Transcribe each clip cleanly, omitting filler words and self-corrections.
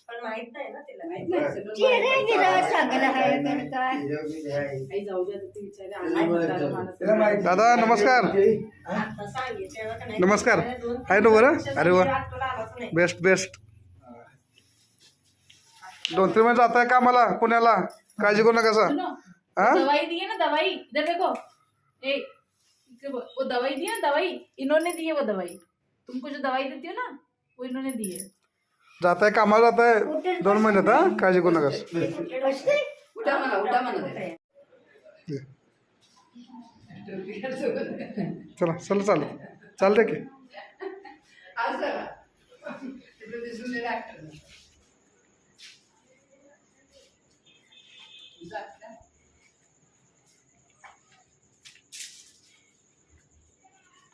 पण माहित नाही ना तिला दादा नमस्कार. नमस्कार. आहे ना बरं. अरे वा बेस्ट बेस्ट. 2-3 महिने जाता है कामाला पुण्याला. काळजी करू नका सर. दवाई दी है ना दवाई. इधर देखो वो दवाई दी है ना दवाई इन्होंने दी है वो दवाई. तुमको जो दवाई देती हो ना वो इन्होंने दी है. जाता है कामाला जाता है 2 महिन्यात. काळजी करू नका. चला चला चाल चालतंय की.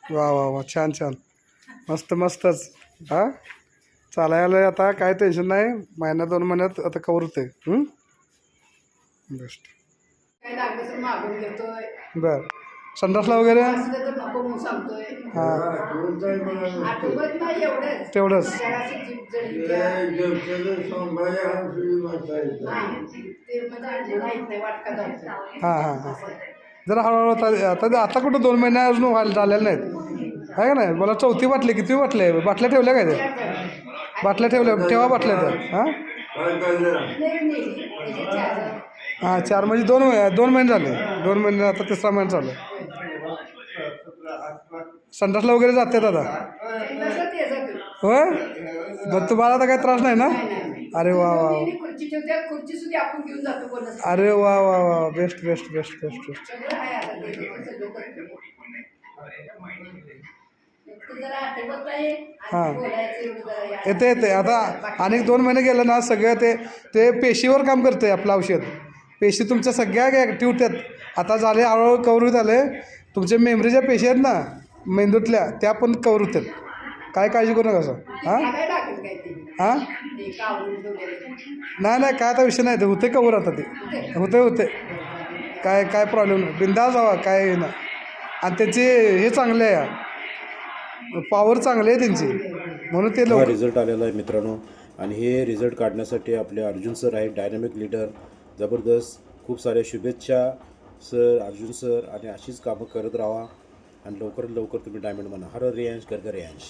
वा वा वा छान छान मस्त मस्तच. चालायला आता काय टेन्शन नाही. 1-2 महिन्यात आता कवर होते. बेस्ट. बर संडासला वगैरे तेवढंच. हां हां हां जरा हळूहळू आता कुठं 2 महिने अजून व्हायला झालेले नाहीत आहे का नाही. मला 4थी बाटली किती बाटल्या बाटल्या ठेवल्या काय ते. बाटल्या ठेवल्या ठेवा बाटल्या त्या. हां 4 म्हणजे 2 महिने झाले. 2 महिने आता 3रा महिना चालू आहे. संडासला वगैरे जाते दादा. होय बरं तुम्हाला आता काही त्रास नाही ना. अरे वा वा अरे वा वा वा best best best best best. हां येते येते आता. आणि 2 महिने गेलं ना सगळं ते पेशीवर काम करते आपलं औषध. पेशी तुमच्या सगळ्या ॲक्टिव्ह होत्यात. आता झाले हळूहळू कवर होत आले. तुमच्या मेमरीच्या पेशी आहेत ना मेंदूतल्या त्या पण कवर होतात. काय काळजी करू नका सर. हां हां नाही नाही काय आता विषय नाही. ते होते कवर आता ते होते काय प्रॉब्लेम नाही. बिंदास जावा काय ना. आणि त्याचे हे चांगले आहे पॉवर चांगले आहे त्यांची म्हणून ते लोक. रिझल्ट आलेला आहे मित्रांनो. आणि हे रिझल्ट काढण्यासाठी आपले अर्जुन सर आहेत डायनॅमिक लीडर जबरदस्त. खूप साऱ्या शुभेच्छा सर अर्जुन सर. आणि अशीच कामं करत राहा आणि लवकरात लवकर तुम्ही डायमंड म्हणा. हर रेयांश कर रेयांश.